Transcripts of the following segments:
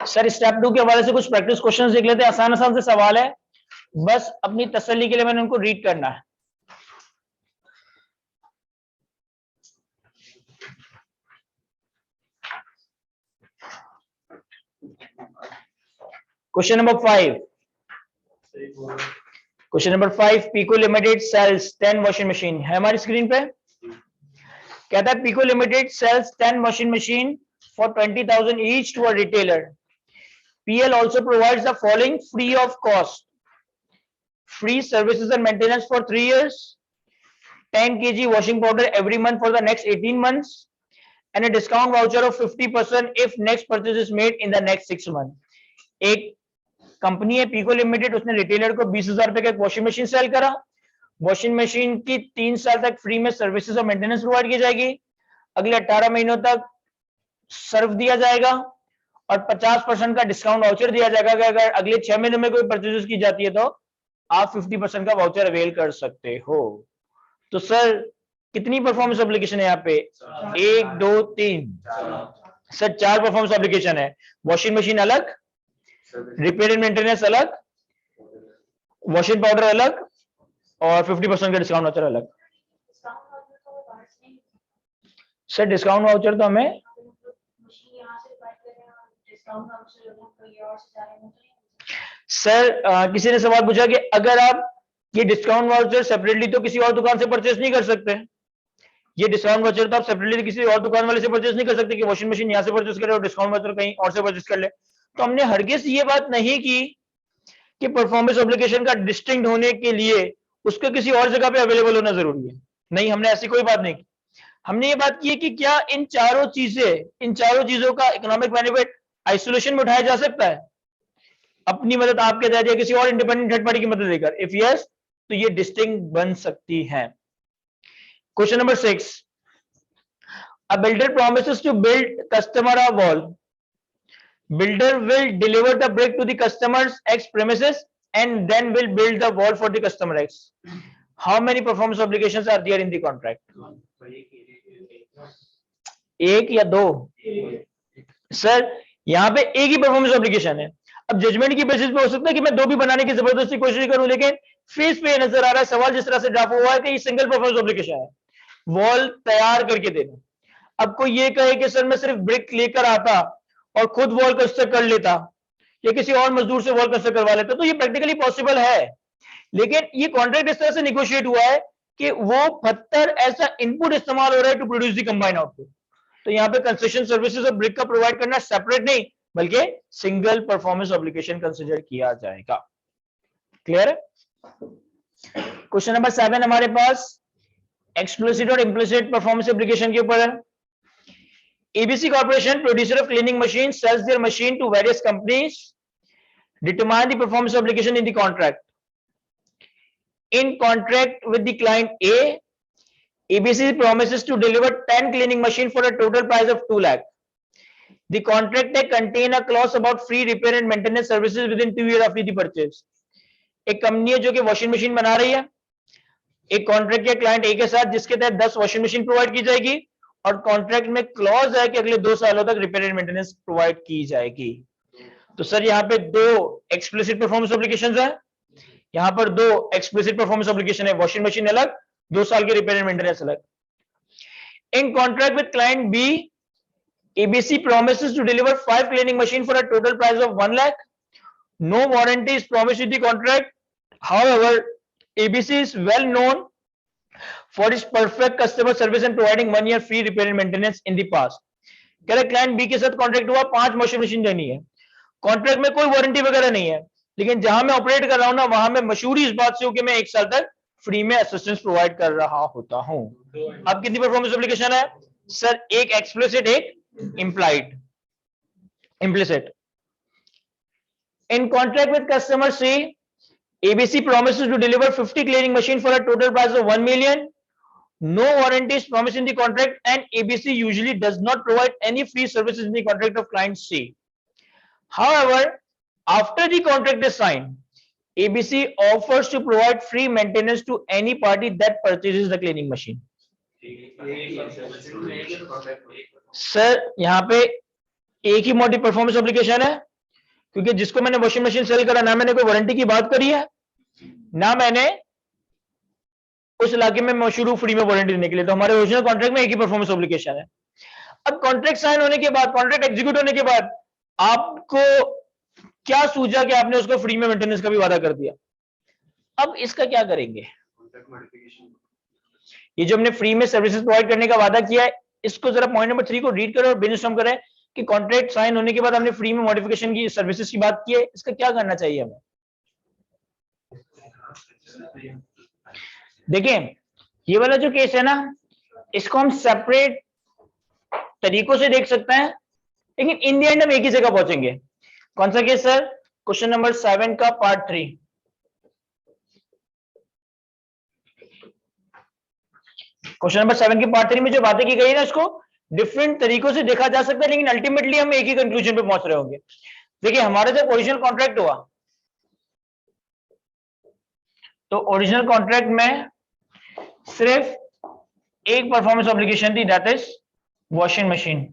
Sir step 2 के हवाले से कुछ प्रैक्टिस क्वेश्चंस देख लेते हैं, आसान आसान से सवाल है, बस अपनी तसल्ली के लिए मैंने उनको रीड करना है। Question number 5, Pico limited sells 10 washing machine है हमारी स्क्रीन पे। कहता है Pico limited sells 10 washing machine for 20,000 each to a retailer. PL also provides the following free of cost: free services and maintenance for 3 years, 10 kg washing powder every month for the next 18 months, and a discount voucher of 50% if next purchase is made in the next 6 months. एक company है Pico limited, उसने retailer को 20,000 रुपए का एक washing machine cell करा। Washing machine की 3 साल तक फ्री में सर्विसेज और मेंटेनेंस प्रोवाइड की जाएगी, अगले 18 महीनों तक सर्व दिया जाएगा और 50% का डिस्काउंट वाउचर दिया जाएगा कि अगर अगले 6 महीनों में कोई परचेज की जाती है तो आप 50% का वाउचर अवेल कर सकते हो। तो सर कितनी परफॉर्मेंस एप्लीकेशन है यहाँ पे? 1 2 3 सर 4 परफॉर्मेंस एप्लीकेशन है। वॉशिंग मशीन अलग, रिपेयर एंड मेंटेनेंस अलग, वॉशिंग पाउडर अलग और 50% का डिस्काउंट वाउचर अलग। सर डिस्काउंट वाउचर तो हमें सर किसी ने सवाल पूछा कि अगर आप ये डिस्काउंट वाउचर सेपरेटली तो किसी और दुकान से परचेस नहीं कर सकते, ये डिस्काउंट वाउचर तो आप सेपरेटली किसी और दुकान वाले से परचेस नहीं कर सकते कि वॉशिंग मशीन यहाँ से परचेस करे और डिस्काउंट वाउचर कहीं और से परचेस कर ले। तो हमने हरगिज ये बात नहीं की कि परफॉर्मेंस एप्लीकेशन का डिस्टिंक्ट होने के लिए उसको किसी और जगह पे अवेलेबल होना जरूरी है, नहीं, हमने ऐसी कोई बात नहीं की। हमने ये बात की है कि क्या इन चारों चीजों का इकोनॉमिक बेनिफिट आइसोलेशन में उठाया जा सकता है, अपनी मदद आपके तहत या किसी और इंडिपेंडेंट थर्ड पार्टी की मदद लेकर? इफ यस तो ये डिस्टिंक्ट बन सकती है। Question number 6, a builder promises to build customer a wall. Builder will deliver the brick to the customer's X premises and then will build the wall for the customer X. How many performance obligations are there in the contract? एक या दो? Sir यहाँ पे एक ही performance obligation है। अब judgement की basis पे हो सकता है कि मैं दो भी बनाने की जबरदस्ती कोशिश करूं, लेकिन फेस पे नजर आ रहा है सवाल जिस तरह से ड्राफ्ट हुआ है कि ये सिंगल परफॉर्मेंस ऑब्लिगेशन है, वॉल तैयार करके देना। अब कोई ये कहे कि सर मैं सिर्फ ब्रिक लेकर आता और खुद वॉल कंस्ट्रक्ट कर लेता या किसी और मजदूर से वॉल कंस्ट्रक्ट करवा लेता, तो ये प्रैक्टिकली पॉसिबल है, लेकिन ये कॉन्ट्रैक्ट इस तरह से निगोशिएट हुआ है कि वो पत्थर ऐसा इनपुट इस्तेमाल हो रहा है to produce the combined output. तो यहाँ पे कंस्ट्रक्शन सर्विसेज और ब्रिक का प्रोवाइड करना सेपरेट नहीं बल्कि सिंगल परफॉर्मेंस ऑब्लिगेशन कंसीडर किया जाएगा। क्लियर है? क्वेश्चन नंबर 7 हमारे पास एक्सप्लिसिट और इम्प्लिसिट परफॉर्मेंस ऑब्लिगेशन के ऊपर है। ABC Corporation, producer of cleaning machines, sells their machine to various companies. Determine the performance obligation in the contract. In contract with the client A, ABC promises to deliver 10 cleaning machines for a total price of 2 lakh. The contract contain a clause about free repair and maintenance services within 2 years after the purchase. एक company है जो कि washing machine बना रही है, एक contract है client ए के साथ जिसके तहत 10 वॉशिंग मशीन प्रोवाइड की जाएगी और कॉन्ट्रैक्ट में क्लॉज है कि अगले 2 सालों तक रिपेयर एंड मेंटेनेंस प्रोवाइड की जाएगी। तो सर यहाँ पे दो एक्सप्लिसिट परफॉर्मेंस ऑब्लिगेशंस है, यहाँ पर दो एक्सप्लिसिट परफॉर्मेंस ऑब्लिगेशन है, वॉशिंग मशीन अलग, 2 साल के रिपेयर एंड मेंटेनेंस अलग। In contract with client B, ABC promises to deliver 5 cleaning machine for a total price of 1 lakh. No warranty is promised with the contract. However, ABC is well known for its perfect customer service and providing 1 year free repair and maintenance in the past. कह रहे client B के साथ contract हुआ, 5 washing machine देनी है, contract में कोई warranty वगैरह नहीं है, लेकिन जहां मैं ऑपरेट कर रहा हूं ना वहां मैं मशहूरी इस बात से हूं कि मैं 1 साल तक फ्री में असिस्टेंस प्रोवाइड कर रहा होता हूं। अब कितनी परफॉर्मेंस ऑब्लिगेशन है सर? एक एक्सप्लिसिट, एक implied. Implicit. In contract with customer C, ABC promises to deliver 50 cleaning machine for a total price of 1 million. No warranty is promised in the contract and ABC usually does not provide any free services in the contract of client C. However, after the contract is signed, ABC offers to provide free maintenance to any party that purchases the cleaning machine. Sir यहाँ पे एक ही मोटी performance obligation है, क्योंकि जिसको मैंने washing machine cell करा, ना मैंने कोई वारंटी की बात करी है, ना मैंने उस इलाके में शुरू फ्री में वारंटी देने के लिए। तो हमारे ओरिजिनल कॉन्ट्रैक्ट में एक ही परफॉर्मेंस ऑब्लिगेशन है। अब कॉन्ट्रैक्ट साइन होने के बाद, कॉन्ट्रैक्ट एग्जीक्यूट होने के बाद आपको क्या सूझा कि आपने उसको फ्री में मेंटेनेंस का भी वादा कर दिया। अब इसका क्या करेंगे, ये जो हमने फ्री में सर्विसेज प्रोवाइड करने का वादा किया है, इसको जरा पॉइंट नंबर 3 को रीड करें और ब्रेनस्टॉर्म करें कि कॉन्ट्रैक्ट साइन होने के बाद हमने फ्री में मॉडिफिकेशन की सर्विसेज की बात की है, इसका क्या करना चाहिए हमें। देखिए ये वाला जो केस है ना, इसको हम सेपरेट तरीकों से देख सकते हैं, लेकिन इन द एंड हम एक ही जगह पहुंचेंगे। कौन सा केस सर? क्वेश्चन नंबर 7 का पार्ट 3। क्वेश्चन नंबर 7 के पार्ट 3 में जो बातें की गई ना, इसको डिफरेंट तरीकों से देखा जा सकता है, लेकिन अल्टीमेटली हम एक ही कंक्लूजन पे पहुंच रहे होंगे। देखिए हमारा जब ओरिजिनल कॉन्ट्रैक्ट हुआ, तो ओरिजिनल कॉन्ट्रैक्ट में सिर्फ एक परफॉर्मेंस ऑब्लिगेशन थी, दैट इज वॉशिंग मशीन।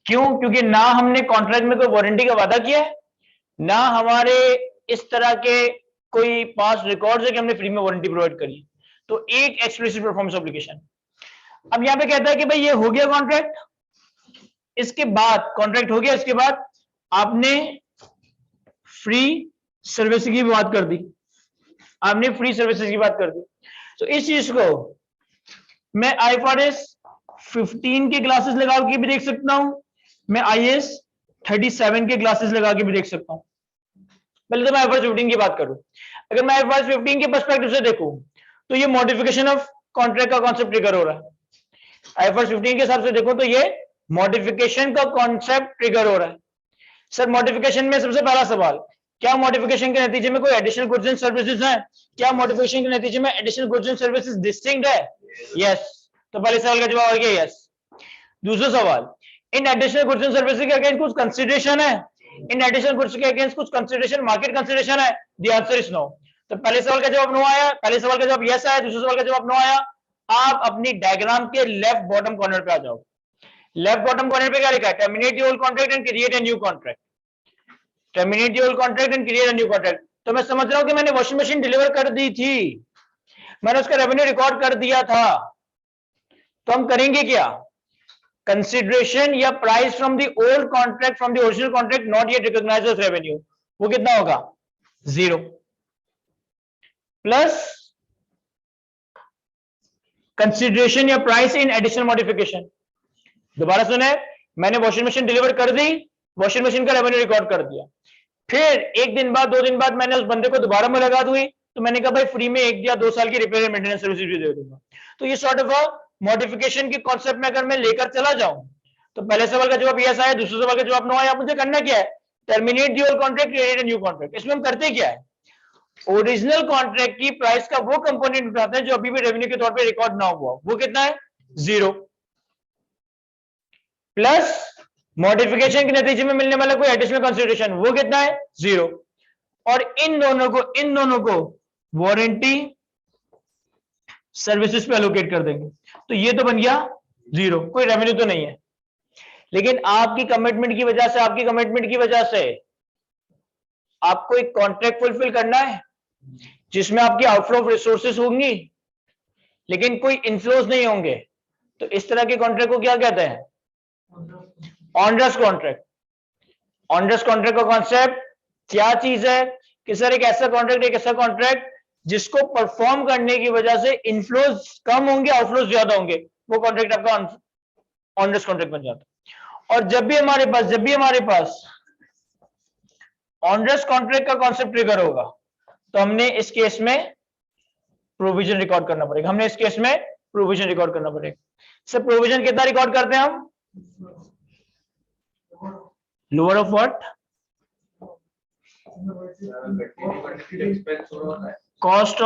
क्यों? क्योंकि ना हमने कॉन्ट्रैक्ट में कोई वारंटी का वादा किया है, ना हमारे इस तरह के कोई पास रिकॉर्ड्स है कि हमने फ्री में वारंटी प्रोवाइड करी। तो एक एक्सक्लूसिव परफॉर्मेंस ऑब्लिगेशन। अब यहां पे कहता है कि भाई ये हो गया कॉन्ट्रैक्ट, इसके बाद कॉन्ट्रैक्ट हो गया, इसके बाद आपने फ्री सर्विस की बात कर दी, आपने फ्री सर्विसेज की बात कर दी। तो इस चीज को मैं IFRS 15 के ग्लासेस लगा के भी देख सकता हूं, मैं IAS 37 के ग्लासेस लगा के भी देख सकता हूं। पहले तो मैं IFRS 15 की बात करूं। अगर मैं IFRS 15 के पर्सपेक्टिव से देखूं, तो ये मॉडिफिकेशन ऑफ कॉन्ट्रैक्ट का कॉन्सेप्ट ट्रिगर हो रहा है। IFRS 15 के हिसाब से देखो तो ये मॉडिफिकेशन का कॉन्सेप्ट ट्रिगर हो रहा है। सर मॉडिफिकेशन में सबसे पहला सवाल, क्या मॉडिफिकेशन के नतीजे में कोई एडिशनल गुड्स एंड सर्विसेज हैं? क्या मॉडिफिकेशन के नतीजे में additional goods and services distinct है? यस। तो पहले सवाल का जवाब हो गया यस। दूसरा सवाल, in additional goods and services के अगेंस्ट कुछ कंसीडरेशन है? इन एडिशनल गुड्स के अगेंस्ट कुछ कंसीडरेशन, मार्केट कंसीडरेशन है? The answer is no. तो पहले सवाल का जवाब नो आया, पहले सवाल का जवाब यस आया, दूसरे सवाल का जवाब नो आया। आप अपनी डायग्राम के लेफ्ट बॉटम कॉर्नर पे आ जाओ। लेफ्ट बॉटम कॉर्नर पे क्या लिखा है? Terminate the old contract and create a new contract. Terminate the old contract and create a new contract. तो मैं समझ रहा हूं कि मैंने वॉशिंग मशीन डिलीवर कर दी थी, मैंने उसका रेवेन्यू रिकॉर्ड कर दिया था, तो हम करेंगे क्या? कंसिडरेशन या price from the old contract from the original contract not yet recognised as revenue, वो कितना होगा? 0 प्लस कंसिडरेशन या प्राइस इन एडिशनल मॉडिफिकेशन। दोबारा सुने, मैंने वॉशिंग मशीन डिलीवर कर दी, वॉशिंग मशीन का रेवेन्यू रिकॉर्ड कर दिया, फिर एक दिन बाद 2 दिन बाद मैंने उस बंदे को दोबारा मुलाकात हुई, तो मैंने कहा भाई फ्री में 1 या 2 साल की रिपेयर एंड मेंटेनेंस सर्विस भी दे दूंगा। तो ये सॉर्ट ऑफ मॉडिफिकेशन के कॉन्सेप्ट में अगर मैं लेकर चला जाऊं, तो पहले सवाल का जवाब यस आया, दूसरे सवाल का जवाब नो आया। मुझे करना क्या है? Terminate the old contract, create a new contract. इसमें हम करते क्या है? ओरिजिनल कॉन्ट्रैक्ट की प्राइस का वो कंपोनेंट उठाते हैं जो अभी भी रेवेन्यू के तौर पे रिकॉर्ड ना हुआ, वो कितना है? 0 प्लस मॉडिफिकेशन के नतीजे में मिलने वाला कोई एडिशनल कंसीडरेशन, वो कितना है? 0। और इन दोनों को वारंटी सर्विसेज पे एलोकेट कर देंगे, तो ये तो बन गया 0, कोई रेवेन्यू तो नहीं है। लेकिन आपकी कमिटमेंट की वजह से, आपकी कमिटमेंट की वजह से आपको एक कॉन्ट्रैक्ट फुलफिल करना है जिसमें आपकी आउटफ्लो ऑफ रिसोर्सेज होंगी लेकिन कोई इनफ्लोज नहीं होंगे। तो इस तरह के कॉन्ट्रैक्ट को क्या कहते हैं? Onerous contract. ऑनरस कॉन्ट्रैक्ट का कॉन्सेप्ट क्या चीज है कि सर एक ऐसा कॉन्ट्रैक्ट जिसको परफॉर्म करने की वजह से इनफ्लोज कम होंगे, आउटफ्लोज ज्यादा होंगे, वो कॉन्ट्रैक्ट आपका ऑनरस कॉन्ट्रैक्ट बन जाता है। और जब भी हमारे पास ऑनरस कॉन्ट्रैक्ट का कॉन्सेप्ट ट्रिगर होगा, तो हमने इस केस में प्रोविजन रिकॉर्ड करना पड़ेगा, सर प्रोविजन कितना रिकॉर्ड करते हैं हम? Lower of what? Cost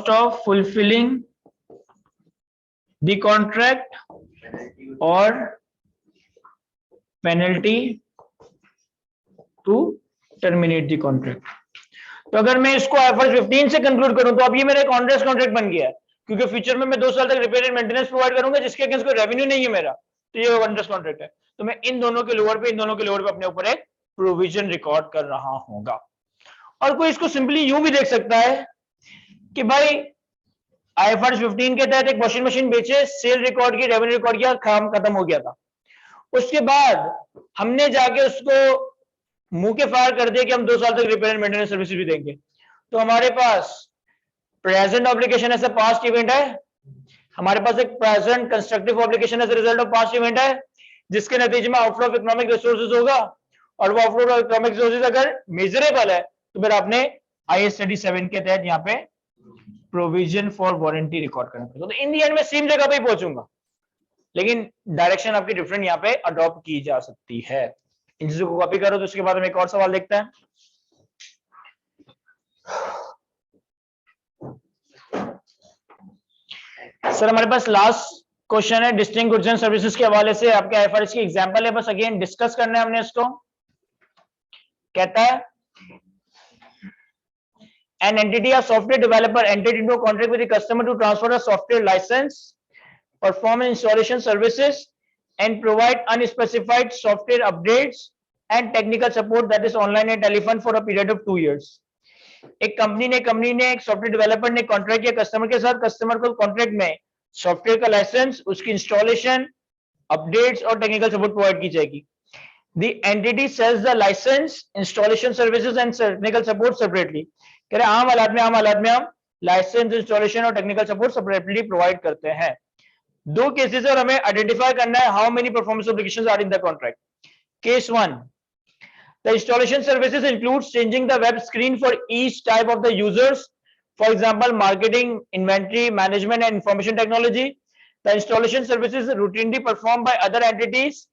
of fulfilling the contract और penalty to terminate the contract. तो अगर मैं इसको IFRS 15 से कंक्लूड करूं, तो अब ये मेरा एक ऑनरस कॉन्ट्रैक्ट बन गया है, क्योंकि फ्यूचर में मैं 2 साल तक रिपेयर एंड मेंटेनेंस प्रोवाइड करूंगा जिसके अगेंस्ट कोई रेवेन्यू नहीं है मेरा, तो ये वन इंटरेस्ट कॉन्ट्रैक्ट है, तो मैं इन दोनों के लोअर पे अपने ऊपर एक प्रोविजन रिकॉर्ड कर रहा होगा। और कोई इसको सिंपली यूं भी देख सकता है कि भाई IFRS 15 के तहत एक वॉशिंग मशीन बेचे, सेल रिकॉर्ड की, रेवेन्यू रिकॉर्ड किया, काम खत्म हो गया था। उसके बाद हमने जाके उसको मुंह के फाड़ कर दिया कि हम 2 साल तक रिपेयर एंड मेंटेनेंस सर्विस भी देंगे। तो हमारे पास प्रेजेंट ऑब्लिगेशन ऐसा पास्ट इवेंट है, हमारे पास एक present constructive obligation as result of past event है, जिसके नतीजे में आउटफ्लो ऑफ इकोनॉमिक रिसोर्सेज होगा, और वो आउटफ्लो ऑफ इकोनॉमिक रिसोर्सेज अगर मेजरेबल है तो फिर आपने IAS 37 के तहत यहाँ पे प्रोविजन फॉर वारंटी रिकॉर्ड करना पड़ेगा। तो इन दी एंड में सेम जगह पे ही पहुंचूंगा, लेकिन डायरेक्शन आपकी डिफरेंट यहाँ पे अडॉप्ट की जा सकती है। इन चीजों को कॉपी करो। तो उसके बाद हम एक और सवाल देखते हैं। सर हमारे पास लास्ट क्वेश्चन है डिस्टिंक्ट गुड्स एंड सर्विसेज के हवाले से, आपके IFRS की एग्जांपल है, बस अगेन डिस्कस करना है हमने इसको। कहता है an entity or software developer entered into a contract with the customer to transfer a software license, perform installation services and provide unspecified software updates and technical support that is online and telephone for a period of 2 years. एक company ने एक software developer ने contract किया customer के साथ, customer को contract में software का लाइसेंस, उसकी इंस्टॉलेशन, अपडेट्स और टेक्निकल सपोर्ट प्रोवाइड की जाएगी। The entity sells the license, installation services and technical support separately. कह रहे आम हालात में हम लाइसेंस, इंस्टॉलेशन और टेक्निकल सपोर्ट सेपरेटली प्रोवाइड करते हैं। 2 केसेस और हमें आइडेंटिफाई करना है how many performance obligations are in the contract. Case 1, the installation services includes changing the web screen for each type of the users, for example marketing, inventory management and information technology. The installation services is routinely performed by other entities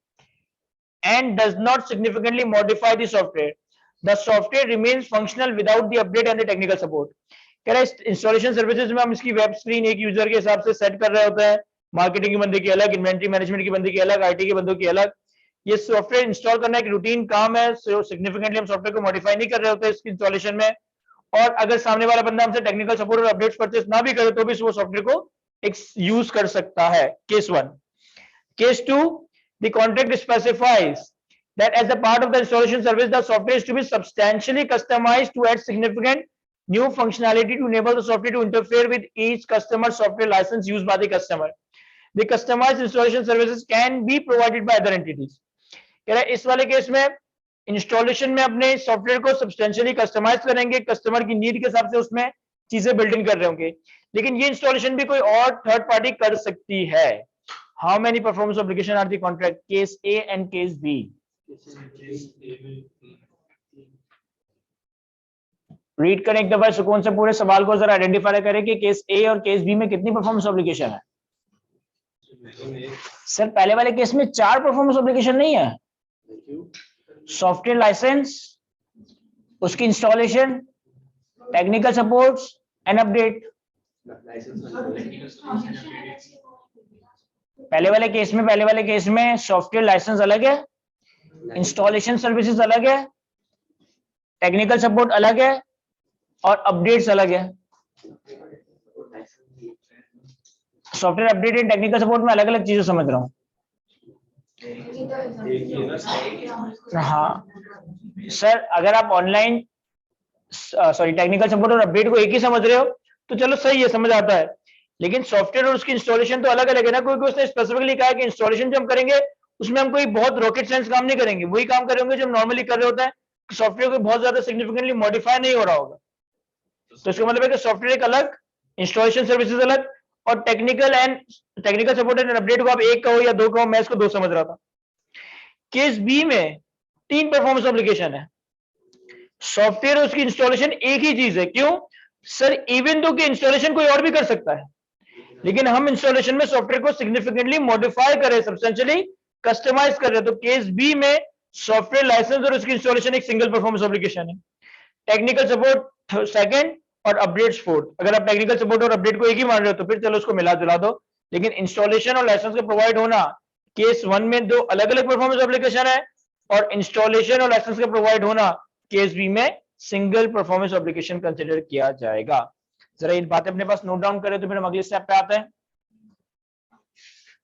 and does not significantly modify the software. The software remains functional without the update and the technical support. कह रहा है installation services में हम इसकी web screen एक user के हिसाब से सेट कर रहे होते हैं, मार्केटिंग के बंदे की अलग, इन्वेंटरी मैनेजमेंट की बंदे की अलग, IT के बंदों की अलग। ये सॉफ्टवेयर इंस्टॉल करना एक रूटीन काम है, सिग्निफिकेंटली हम सॉफ्टवेयर को मॉडिफाई नहीं कर रहे होते इसकी इंस्टॉलेशन में, और अगर सामने वाला बंदा हमसे टेक्निकल सपोर्ट और अपडेट्स परचेस ना भी करे तो भी वो सॉफ्टवेयर को एक यूज कर सकता है। Case 1। Case 2, the contract specifies that as a part of the installation service, the software is to be substantially customized to add significant new functionality to enable the software to interfere with each customer software license used by the customer. The customized installation services can be provided by other entities. कह रहा है इस वाले case में installation में अपने software को substantially customise करेंगे, कस्टमर की नीड के हिसाब से उसमें चीजें बिल्ड इन कर रहे होंगे, लेकिन ये इंस्टॉलेशन भी कोई और थर्ड पार्टी कर सकती है। How many performance obligations are the contract? Case A and case B. Read करें एक दफा सुकून से पूरे सवाल को जरा आइडेंटिफाई करें कि केस ए और केस बी में कितनी परफॉर्मेंस ऑब्लिगेशन है। सर पहले वाले केस में 4 परफॉर्मेंस ऑब्लिगेशन नहीं है, सॉफ्टवेयर लाइसेंस, उसकी installation, technical supports and update. पहले वाले केस में सॉफ्टवेयर लाइसेंस अलग है, इंस्टॉलेशन सर्विसेज अलग है, टेक्निकल सपोर्ट अलग है और अपडेट्स अलग है। Software update and technical support में अलग अलग चीजें समझ रहा हूँ। हाँ सर, अगर आप ऑनलाइन टेक्निकल सपोर्ट और अपडेट को एक ही समझ रहे हो तो चलो सही है, समझ आता है, लेकिन सॉफ्टवेयर और उसकी इंस्टॉलेशन तो अलग अलग है ना। क्योंकि उसने स्पेसिफिकली कहा है कि इंस्टॉलेशन जो हम करेंगे उसमें हम कोई बहुत रॉकेट साइंस काम नहीं करेंगे, वही काम करेंगे जो हम नॉर्मली कर रहे होते हैं, सॉफ्टवेयर को बहुत ज्यादा सिग्निफिकेंटली मॉडिफाई नहीं हो रहा होगा। तो इसका मतलब है कि सॉफ्टवेयर एक अलग, इंस्टॉलेशन सर्विसेज अलग, और टेक्निकल सपोर्ट एंड अपडेट को आप एक कहो या 2 कहो, मैं इसको 2 समझ रहा था। केस बी में 3 परफॉर्मेंस ऑब्लिगेशन है, सॉफ्टवेयर और उसकी इंस्टॉलेशन एक ही चीज है। क्यों सर? इवन दो कि इंस्टॉलेशन कोई और भी कर सकता है, लेकिन हम इंस्टॉलेशन में सॉफ्टवेयर को सिग्निफिकेंटली मॉडिफाई कर रहे हैं, सब्सटेंशियली कस्टमाइज कर रहे हैं। तो केस बी में सॉफ्टवेयर लाइसेंस और उसकी इंस्टॉलेशन एक सिंगल परफॉर्मेंस ऑब्लिगेशन है, टेक्निकल सपोर्ट सेकंड और अपडेट्स फोर्थ। अगर आप टेक्निकल सपोर्ट और अपडेट को एक ही मान रहे हो तो फिर चलो उसको मिला जुला दो, लेकिन इंस्टॉलेशन और लाइसेंस का प्रोवाइड होना केस 1 में 2 अलग अलग परफॉर्मेंस ऑब्लिगेशन है, और इंस्टॉलेशन और लाइसेंस का प्रोवाइड होना केस बी में सिंगल परफॉर्मेंस ऑब्लिगेशन कंसिडर किया जाएगा। जरा ये बातें अपने पास नोट डाउन करें तो फिर हम अगले स्टेप पे आते हैं।